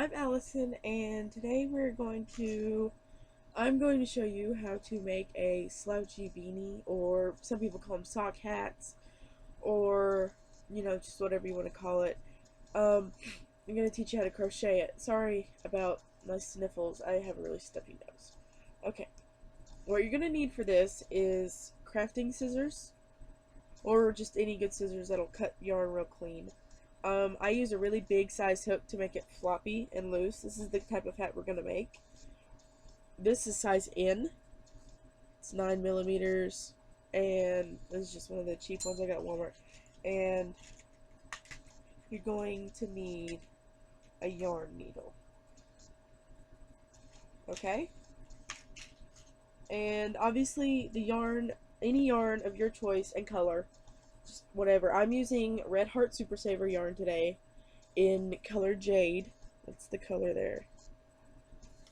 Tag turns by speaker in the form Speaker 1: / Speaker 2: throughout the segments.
Speaker 1: I'm Allison, and today I'm going to show you how to make a slouchy beanie, or some people call them sock hats, or, just whatever you want to call it. I'm going to teach you how to crochet it. Sorry about my sniffles, I have a really stuffy nose. Okay, what you're going to need for this is crafting scissors, or just any good scissors that'll cut yarn real clean. I use a really big size hook to make it floppy and loose. This is the type of hat we're going to make. This is size N. It's 9 millimeters, and this is just one of the cheap ones I got at Walmart. And you're going to need a yarn needle. Okay? And obviously the yarn, any yarn of your choice and color, just whatever. I'm using Red Heart Super Saver yarn today in color Jade. That's the color there.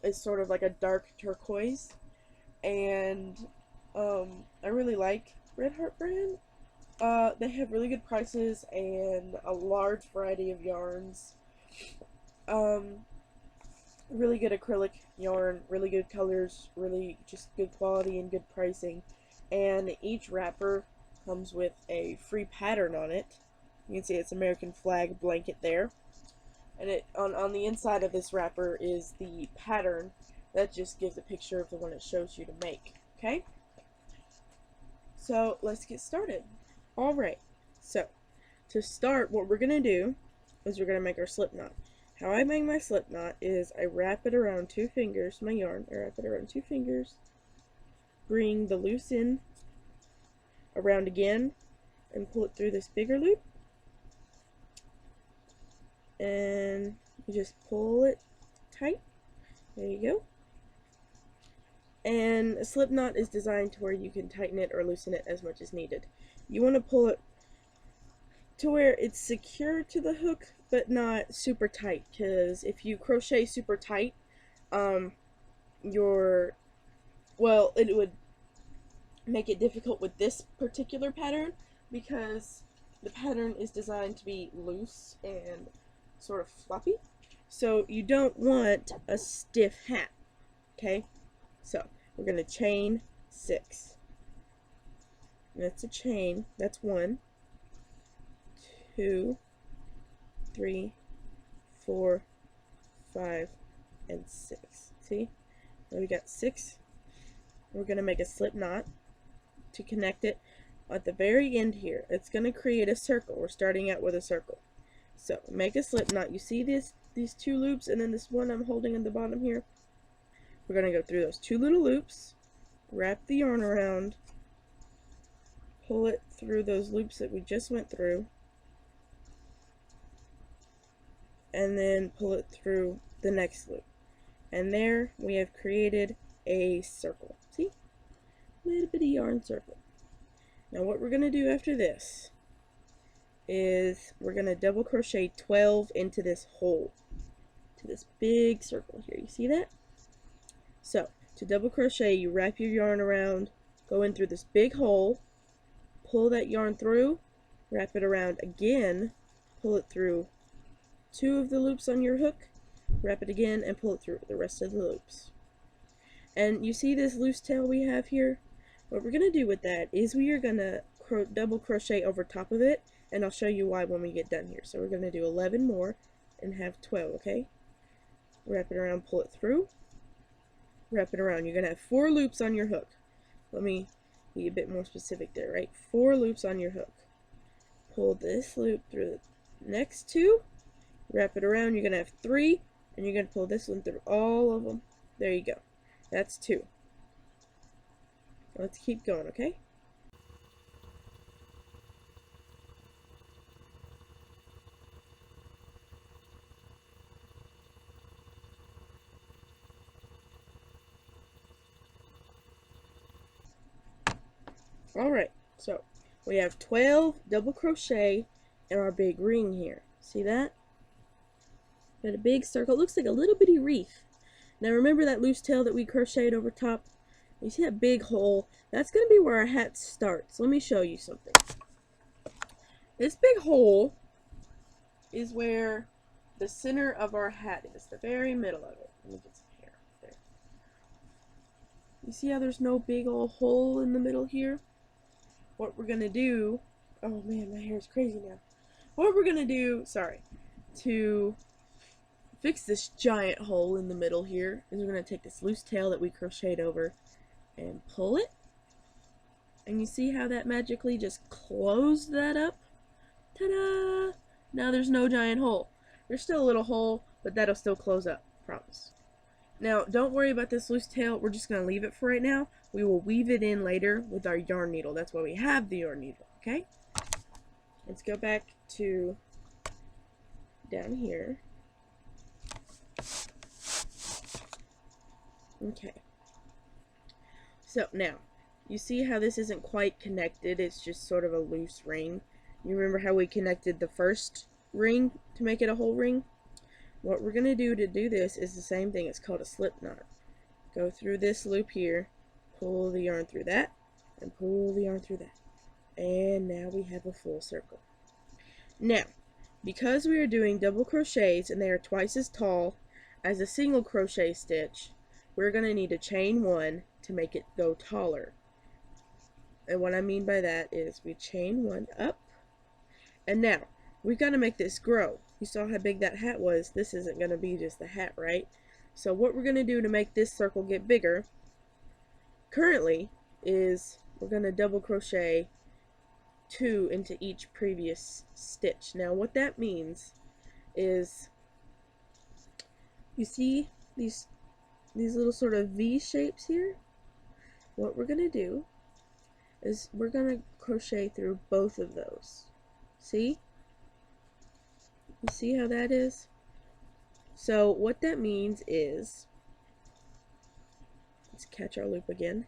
Speaker 1: It's sort of like a dark turquoise, and I really like Red Heart brand. They have really good prices and a large variety of yarns. Really good acrylic yarn, really good colors, really just good quality and good pricing. And each wrapper comes with a free pattern on it. You can see it's American flag blanket there. And on the inside of this wrapper is the pattern that just gives a picture of the one it shows you to make. Okay? So let's get started. Alright, so to start, what we're going to do is we're going to make our slip knot. How I make my slip knot is I wrap it around 2 fingers, my yarn, I wrap it around 2 fingers, bring the loose end around again, and pull it through this bigger loop, and you just pull it tight. There you go. And a slip knot is designed to where you can tighten it or loosen it as much as needed. You want to pull it to where it's secure to the hook but not super tight, because if you crochet super tight, it would make it difficult with this particular pattern, because the pattern is designed to be loose and sort of floppy. So you don't want a stiff hat. Okay? So we're going to chain 6. That's a chain. That's 1, 2, 3, 4, 5, and 6. See? Now we got 6. We're going to make a slip knot to connect it at the very end here. It's going to create a circle. We're starting out with a circle. So make a slip knot. You see these 2 loops and then this one I'm holding in the bottom here? We're going to go through those 2 little loops, wrap the yarn around, pull it through those loops that we just went through, and then pull it through the next loop. And there we have created a circle. See? Little bitty yarn circle. Now what we're going to do after this is we're going to double crochet 12 into this hole, to this big circle here. You see that? So to double crochet, you wrap your yarn around, go in through this big hole, pull that yarn through, wrap it around again, pull it through 2 of the loops on your hook, wrap it again, and pull it through the rest of the loops. And you see this loose tail we have here? What we're going to do with that is we are going to double crochet over top of it, and I'll show you why when we get done here. So we're going to do 11 more and have 12, okay? Wrap it around, pull it through, wrap it around. You're going to have 4 loops on your hook. Let me be a bit more specific there, right? 4 loops on your hook. Pull this loop through the next 2, wrap it around. You're going to have 3, and you're going to pull this one through all of them. There you go. That's 2. Let's keep going, okay? Alright, so we have 12 double crochet in our big ring here. See that? Got a big circle. It looks like a little bitty wreath. Now remember that loose tail that we crocheted over top? You see that big hole? That's going to be where our hat starts. Let me show you something. This big hole is where the center of our hat is, the very middle of it. Let me get some hair there. You see how there's no big old hole in the middle here? What we're gonna do, oh man, my hair is crazy now. What we're gonna do, to fix this giant hole in the middle here is we're gonna take this loose tail that we crocheted over and pull it. And you see how that magically just closed that up? Ta-da! Now there's no giant hole. There's still a little hole, but that'll still close up, promise. Now, don't worry about this loose tail. We're just going to leave it for right now. We will weave it in later with our yarn needle. That's why we have the yarn needle, okay? Let's go back to down here. Okay. So, now, you see how this isn't quite connected? It's just sort of a loose ring. You remember how we connected the first ring to make it a whole ring? What we're going to do this is the same thing. It's called a slip knot. Go through this loop here, pull the yarn through that, and pull the yarn through that. And now we have a full circle. Now, because we are doing double crochets and they are twice as tall as a single crochet stitch, we're going to need to chain one to make it go taller. And what I mean by that is we chain one up, and now we've got to make this grow. You saw how big that hat was. This isn't going to be just the hat, right? So what we're going to do to make this circle get bigger currently is we're going to double crochet 2 into each previous stitch. Now what that means is, you see these little sort of V shapes here? What we're going to do is we're going to crochet through both of those. See? You see how that is? So what that means is, let's catch our loop again.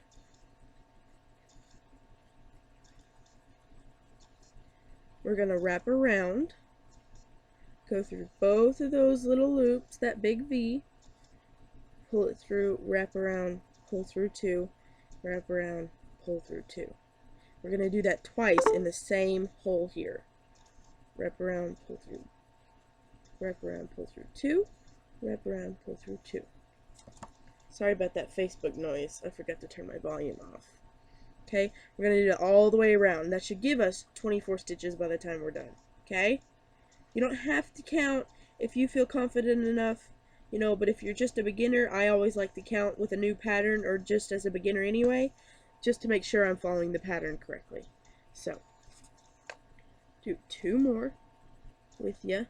Speaker 1: We're going to wrap around, go through both of those little loops, that big V, pull it through, wrap around, pull through 2, wrap around, pull through 2. We're going to do that twice in the same hole here. Wrap around, pull through, wrap around, pull through 2, wrap around, pull through 2. Sorry about that Facebook noise. I forgot to turn my volume off. Okay, we're going to do it all the way around. That should give us 24 stitches by the time we're done. Okay? You don't have to count if you feel confident enough, you know, but if you're just a beginner, I always like to count with a new pattern, or just as a beginner anyway, just to make sure I'm following the pattern correctly. So, do 2 more with you.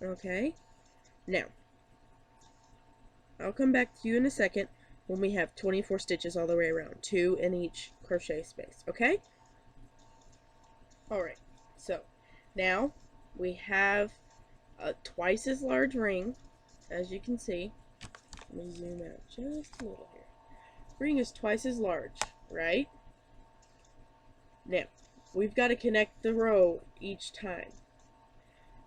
Speaker 1: Okay, now, I'll come back to you in a second when we have 24 stitches all the way around, 2 in each crochet space, okay? Alright, so, now, we have a twice as large ring, as you can see. Let me zoom out just a little here. Ring is twice as large, right? Now, we've got to connect the row each time.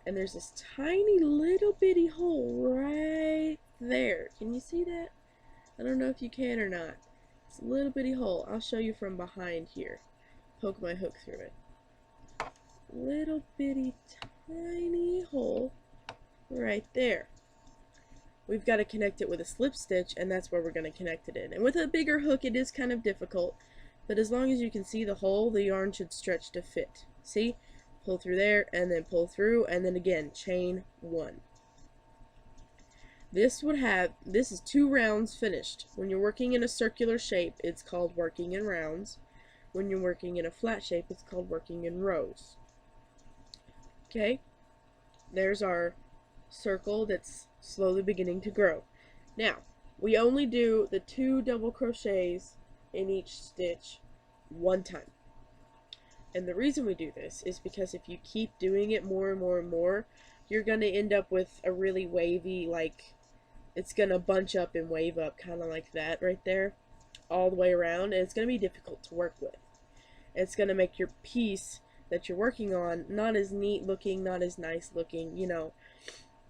Speaker 1: And there's this tiny little bitty hole right there. Can you see that? I don't know if you can or not. It's a little bitty hole. I'll show you from behind here. Poke my hook through it. Little bitty tiny hole right there. We've got to connect it with a slip stitch, and that's where we're going to connect it in. And with a bigger hook it is kind of difficult, but as long as you can see the hole, the yarn should stretch to fit. See? Pull through there, and then pull through, and then again, chain 1. This is 2 rounds finished. When you're working in a circular shape, it's called working in rounds. When you're working in a flat shape, it's called working in rows. Okay? There's our circle that's slowly beginning to grow. Now, we only do the 2 double crochets in each stitch 1 time. And the reason we do this is because if you keep doing it more and more and more, you're going to end up with a really wavy, like, it's going to bunch up and wave up, kind of like that right there, all the way around, and it's going to be difficult to work with. It's going to make your piece that you're working on not as neat looking, not as nice looking, you know.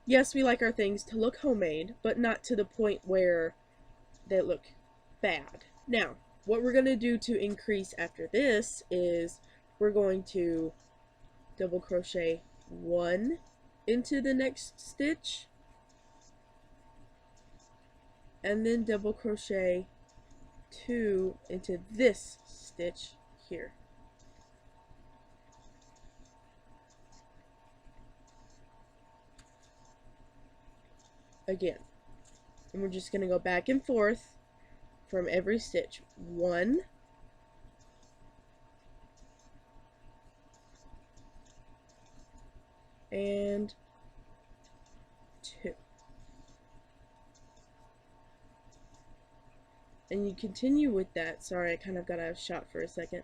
Speaker 1: Yes, we like our things to look homemade, but not to the point where they look bad. Now, what we're going to do to increase after this is we're going to double crochet 1 into the next stitch, and then double crochet 2 into this stitch here. Again, and we're just going to go back and forth from every stitch. 1, and 2. And you continue with that. Sorry, I kind of got out of shot for a second.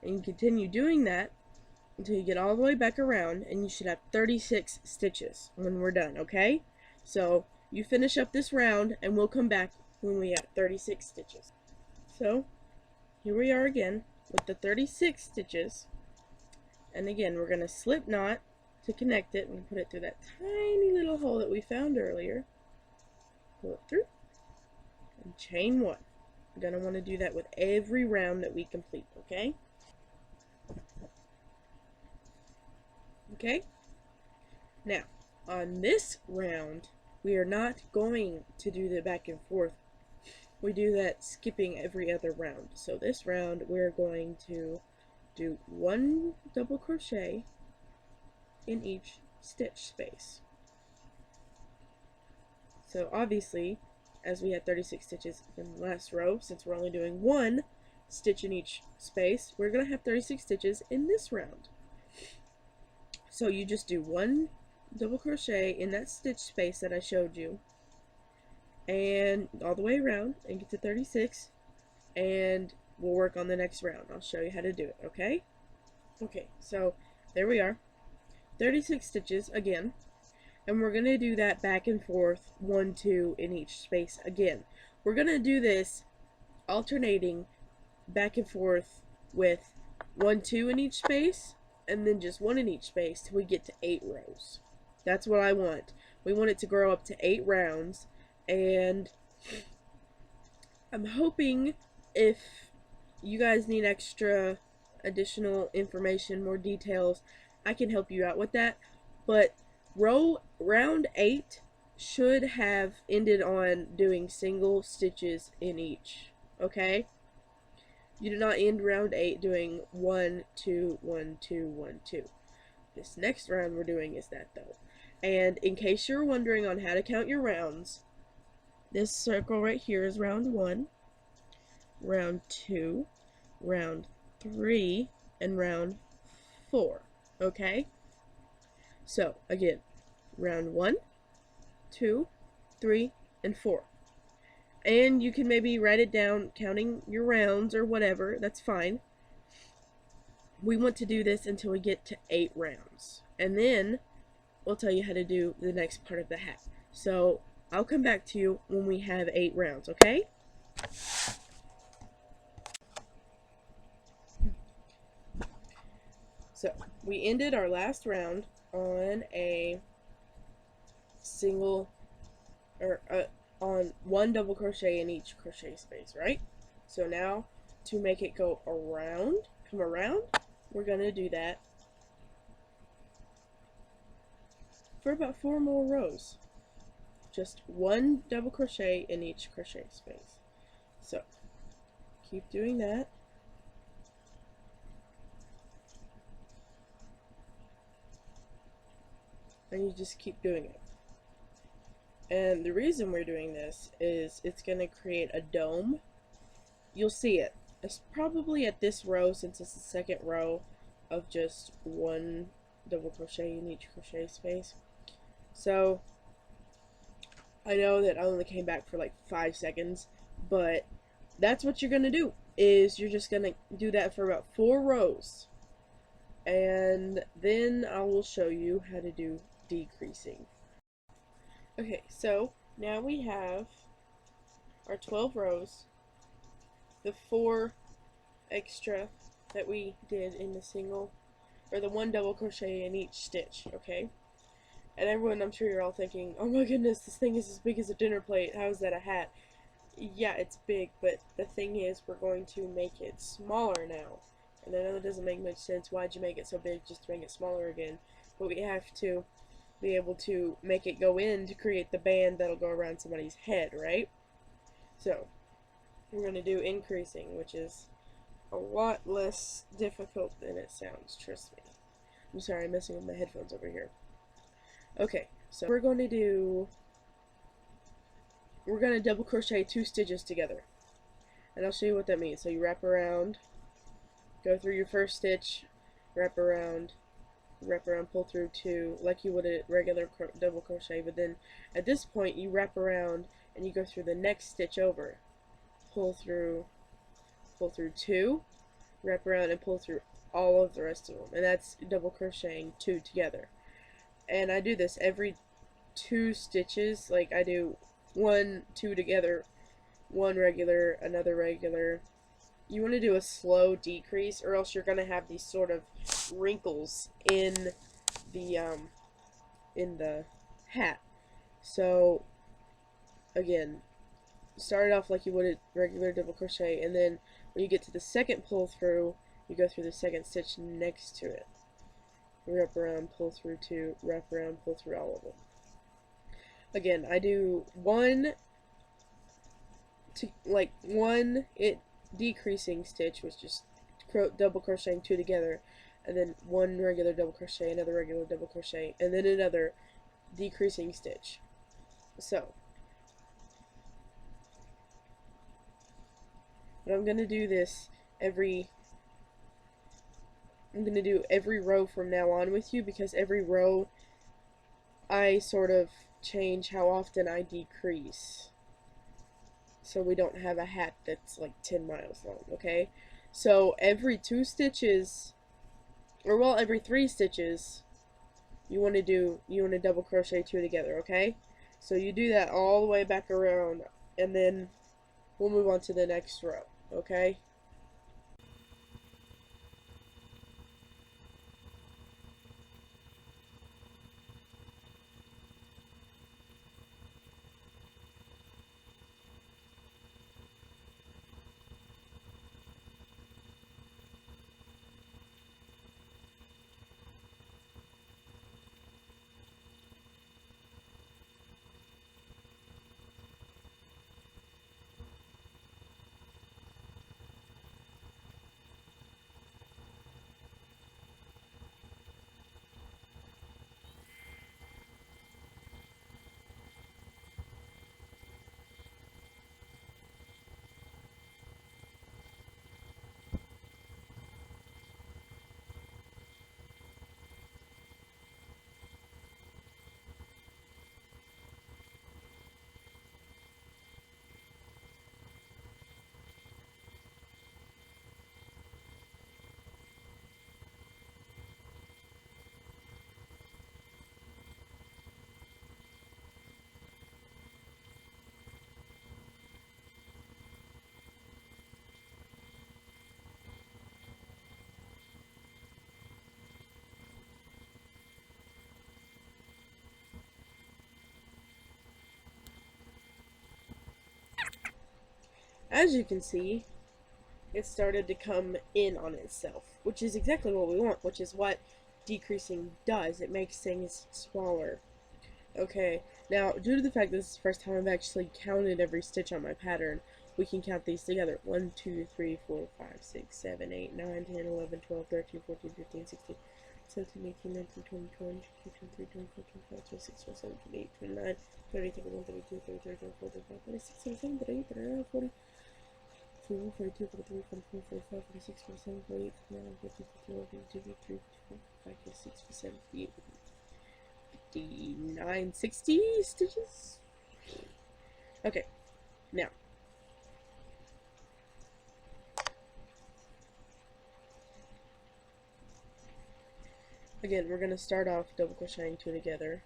Speaker 1: And you continue doing that until you get all the way back around, and you should have 36 stitches when we're done, okay? So you finish up this round, and we'll come back when we have 36 stitches. So here we are again with the 36 stitches, and again we're going to slip knot to connect it and put it through that tiny little hole that we found earlier. Pull it through and chain 1. You're going to want to do that with every round that we complete, okay? Okay? Now, on this round, we are not going to do the back and forth. We do that skipping every other round. So this round, we're going to do 1 double crochet in each stitch space. So obviously, as we had 36 stitches in the last row, since we're only doing 1 stitch in each space, we're going to have 36 stitches in this round. So you just do 1 double crochet in that stitch space that I showed you, and all the way around, and get to 36, and we'll work on the next round. I'll show you how to do it, okay? Okay, so there we are, 36 stitches again, and we're going to do that back and forth, 1, 2 in each space again. We're going to do this alternating back and forth with 1, 2 in each space, and then just 1 in each space till we get to 8 rows. That's what I want. We want it to grow up to 8 rounds, and I'm hoping if you guys need extra additional information, more details, I can help you out with that. But round 8 should have ended on doing single stitches in each, okay? You do not end round 8 doing 1, 2, 1, 2, 1, 2. This next round we're doing is that though. And in case you're wondering on how to count your rounds, this circle right here is round 1, round 2, round 3, and round 4. Okay? So, again, round 1, 2, 3, and 4. And you can maybe write it down, counting your rounds or whatever, that's fine. We want to do this until we get to 8 rounds. And then we'll tell you how to do the next part of the hat. So I'll come back to you when we have 8 rounds, okay? So we ended our last round on a single, or on 1 double crochet in each crochet space, right? So now to make it go around, come around, we're gonna do that for about 4 more rows. Just 1 double crochet in each crochet space. So keep doing that. And you just keep doing it. And the reason we're doing this is it's going to create a dome. You'll see it. It's probably at this row, since it's the second row of just 1 double crochet in each crochet space. So I know that I only came back for like 5 seconds, but that's what you're going to do, is you're just going to do that for about 4 rows. And then I will show you how to do decreasing. Okay, so now we have our 12 rows, the 4 extra that we did in the single, or the 1 double crochet in each stitch, okay? And everyone, I'm sure you're all thinking, oh my goodness, this thing is as big as a dinner plate, how is that a hat? Yeah, it's big, but the thing is, we're going to make it smaller now. And I know it doesn't make much sense. Why'd you make it so big just to make it smaller again? But we have to be able to make it go in to create the band that'll go around somebody's head, right? So, we're going to do increasing, which is a lot less difficult than it sounds, trust me. I'm sorry, I'm messing with my headphones over here. Okay, so we're going to double crochet 2 stitches together. And I'll show you what that means. So you wrap around, go through your first stitch, wrap around, pull through 2, like you would a regular double crochet, but then at this point you wrap around and you go through the next stitch over. Pull through 2, wrap around and pull through all of the rest of them. And that's double crocheting 2 together. And I do this every 2 stitches, like I do 1, 2 together, 1 regular, another regular. You want to do a slow decrease, or else you're going to have these sort of wrinkles in the hat. So again, start it off like you would a regular double crochet, and then when you get to the second pull through, you go through the second stitch next to it. Wrap around, pull through 2, wrap around, pull through all of them. Again, I do one decreasing stitch, which is double crocheting 2 together, and then 1 regular double crochet, another regular double crochet, and then another decreasing stitch. So, but I'm gonna do this every row from now on with you, because every row I sort of change how often I decrease, so we don't have a hat that's like 10 miles long, okay? So every 2 stitches, or well, every 3 stitches, you want to double crochet 2 together, okay? So you do that all the way back around, and then we'll move on to the next row, okay? As you can see, it started to come in on itself, which is exactly what we want, which is what decreasing does. It makes things smaller. Okay, now, due to the fact that this is the first time I've actually counted every stitch on my pattern, we can count these together. 1, 2, 3, 4, 5, 6, 7, 8, 9, 10, 11, 12, 13, 14, 15, 16, 17, 18, 19, 20, 21, 22, 23, 24, 25, 26, 27, 28, 29, 30, 31, 32, 33, 34, 35, 36, 37, 38, 39, 40, 41, 42, 43, 44, 45, 46, 47, 48, 49, 50, 51, 52, 53, 54, 55, 56, 57, 58, 59, 60 stitches? Okay, now, again, we're going to start off double crocheting 2 together.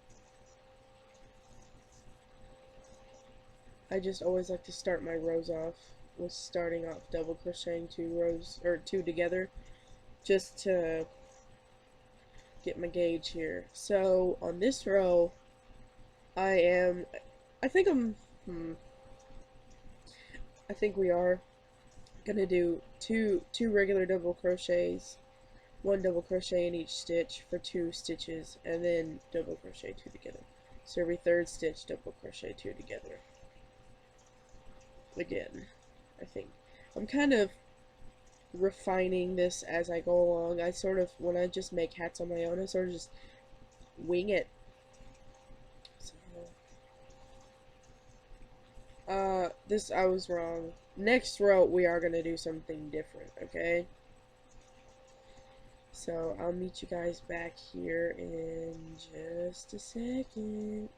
Speaker 1: I just always like to start my rows off with starting off double crocheting 2 together, just to get my gauge here. So on this row, I think I'm I think we are gonna do two regular double crochets, one double crochet in each stitch for 2 stitches, and then double crochet 2 together. So every third stitch, double crochet 2 together. Again, I think. I'm kind of refining this as I go along. I sort of, when I just make hats on my own, I sort of just wing it. So, this, I was wrong. Next row, we are going to do something different, okay? So, I'll meet you guys back here in just a second.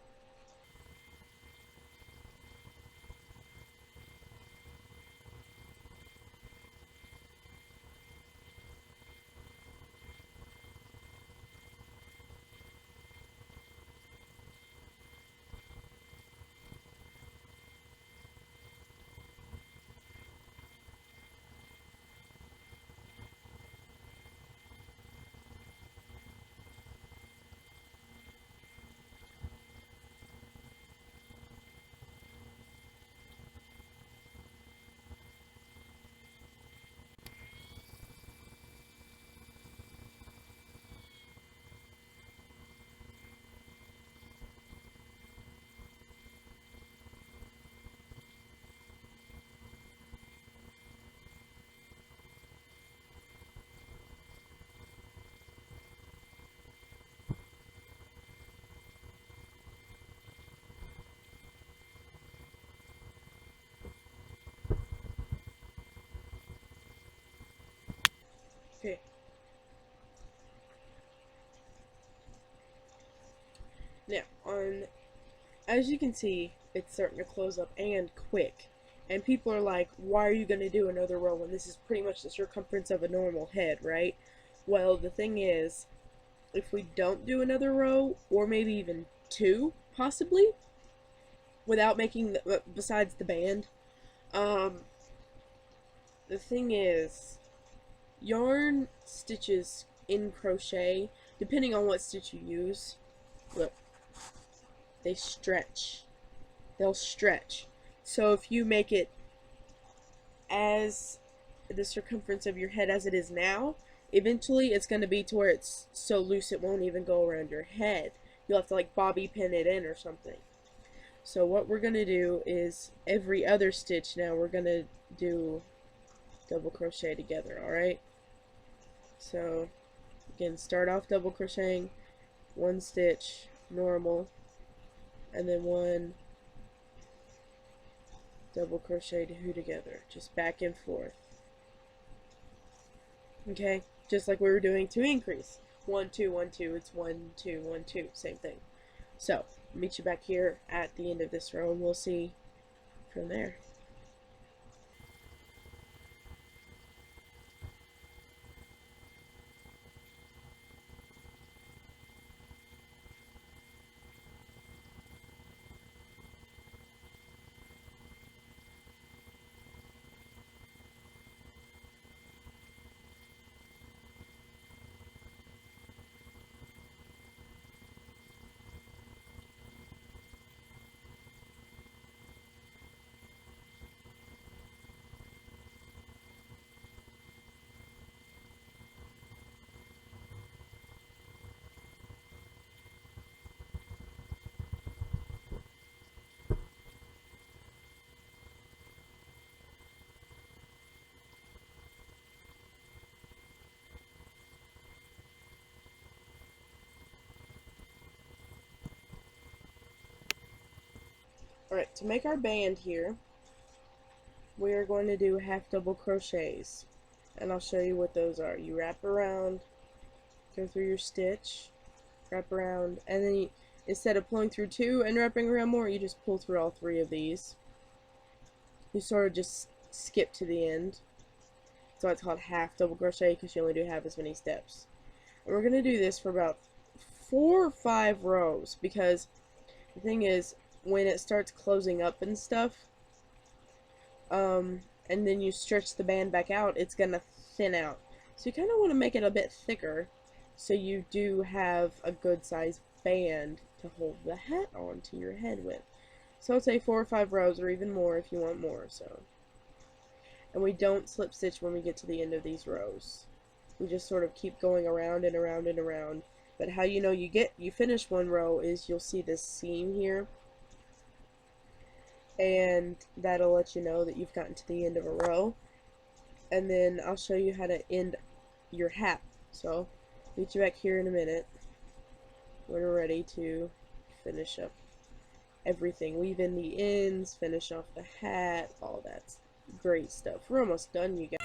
Speaker 1: Okay. Now, as you can see, it's starting to close up and quick. And people are like, why are you going to do another row when this is pretty much the circumference of a normal head, right? Well, the thing is, if we don't do another row, or maybe even 2, possibly, without making, besides the band, the thing is, yarn stitches in crochet, depending on what stitch you use, look, they stretch. They'll stretch. So if you make it as the circumference of your head as it is now, eventually it's going to be to where it's so loose it won't even go around your head. You'll have to like bobby pin it in or something. So what we're going to do is every other stitch now we're going to do double crochet together, alright? So again, start off double crocheting, 1 stitch, normal, and then 1 double crochet 2 together, just back and forth. Okay, just like we were doing to increase. 1 2 1 2, it's 1 2 1 2, same thing. So meet you back here at the end of this row and we'll see from there. Alright, to make our band here, we are going to do half double crochets. And I'll show you what those are. You wrap around, go through your stitch, wrap around, and then you, instead of pulling through 2 and wrapping around more, you just pull through all 3 of these. You sort of just skip to the end. So it's called half double crochet because you only do half as many steps. And we're going to do this for about 4 or 5 rows because the thing is, when it starts closing up and stuff, and then you stretch the band back out, it's gonna thin out. So you kind of want to make it a bit thicker so you do have a good size band to hold the hat onto your head with. So I'd say 4 or 5 rows or even more if you want more. So and we don't slip stitch when we get to the end of these rows. We just sort of keep going around and around and around. But how you know you finish one row is you'll see this seam here, and that'll let you know that you've gotten to the end of a row. And then I'll show you how to end your hat. So meet you back here in a minute when we're ready to finish up everything. Weave in the ends, finish off the hat, all that great stuff. We're almost done, you guys.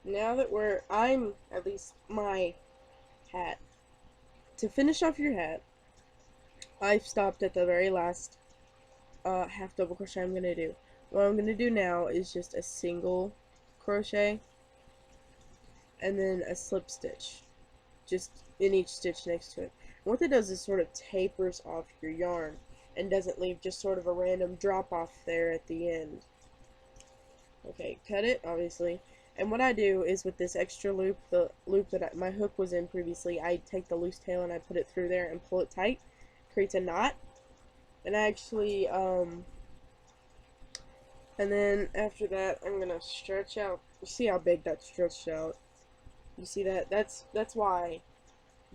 Speaker 1: Now that at least my hat. To finish off your hat, I've stopped at the very last half double crochet I'm going to do. What I'm going to do now is just a single crochet and then a slip stitch, just in each stitch next to it. And what that does is sort of tapers off your yarn and doesn't leave just sort of a random drop off there at the end. Okay, cut it, obviously. And what I do is with this extra loop, the loop that my hook was in previously, I take the loose tail and I put it through there and pull it tight. Creates a knot. And actually, and then after that, I'm gonna stretch out. You see how big that stretched out? You see that? That's why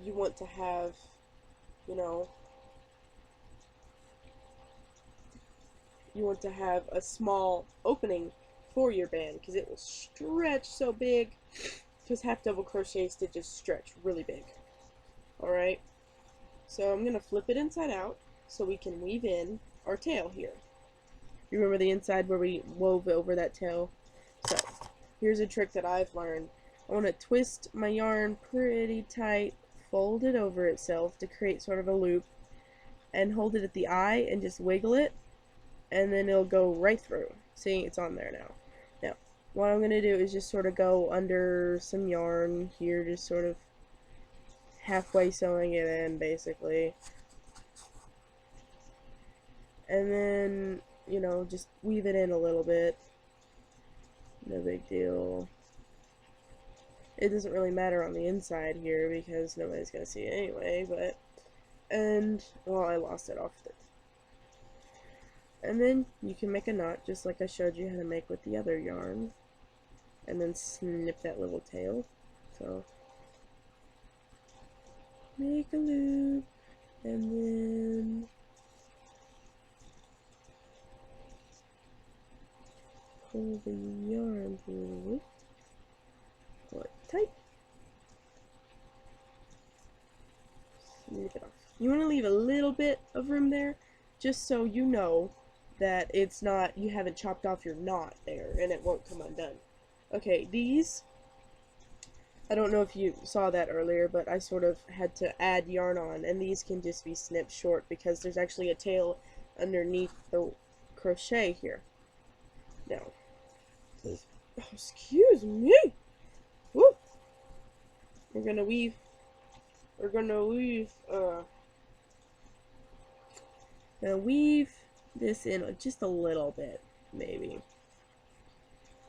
Speaker 1: you want to have, you know, you want to have a small opening for your band, because it will stretch so big, because half double crochet stitches stretch really big. Alright, so I'm going to flip it inside out so we can weave in our tail here. You remember the inside where we wove over that tail? So here's a trick that I've learned. I want to twist my yarn pretty tight, fold it over itself to create sort of a loop, and hold it at the eye and just wiggle it, and then it'll go right through. See, it's on there now. Now, what I'm going to do is just sort of go under some yarn here, just sort of halfway sewing it in, basically. And then, you know, just weave it in a little bit. No big deal. It doesn't really matter on the inside here because nobody's going to see it anyway, but, and, well, I lost it off it. And then you can make a knot just like I showed you how to make with the other yarn, and then snip that little tail. So make a loop, and then pull the yarn through the loop, pull it tight, snip it off. You want to leave a little bit of room there just so you know that it's not, you haven't chopped off your knot there and it won't come undone. Okay, these I don't know if you saw that earlier, but I sort of had to add yarn on, and these can just be snipped short because there's actually a tail underneath the crochet here. Now, oh, excuse me. Woo. We're gonna weave. We're gonna weave. Gonna weave this in just a little bit, maybe.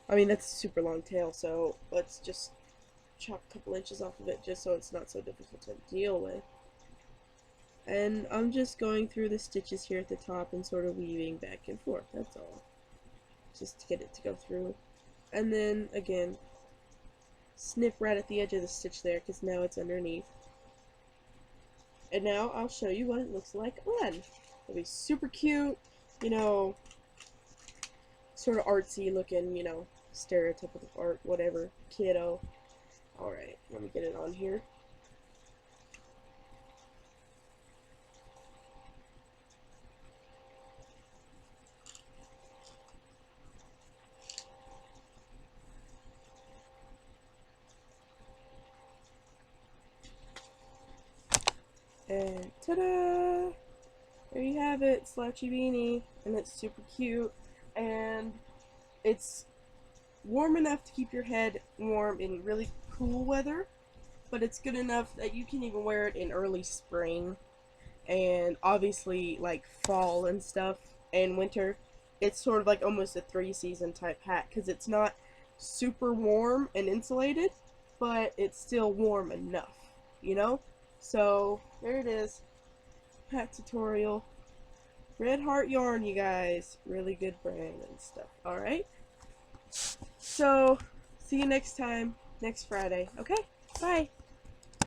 Speaker 1: I mean, that's a super long tail, so let's just chop a couple inches off of it just so it's not so difficult to deal with. And I'm just going through the stitches here at the top and sort of weaving back and forth, that's all. Just to get it to go through. And then, again, snip right at the edge of the stitch there because now it's underneath. And now I'll show you what it looks like on. It'll be super cute, you know, sort of artsy looking, you know, stereotypical art, whatever, kiddo. Alright, let me get it on here. And ta-da! There you have it, slouchy beanie, and it's super cute, and it's warm enough to keep your head warm in really cool weather, but it's good enough that you can even wear it in early spring, and obviously like fall and stuff, and winter. It's sort of like almost a 3-season type hat, because it's not super warm and insulated, but it's still warm enough, you know? So, there it is. Hat tutorial. Red Heart Yarn, you guys. Really good brand and stuff. Alright? So, see you next time. Next Friday. Okay? Bye.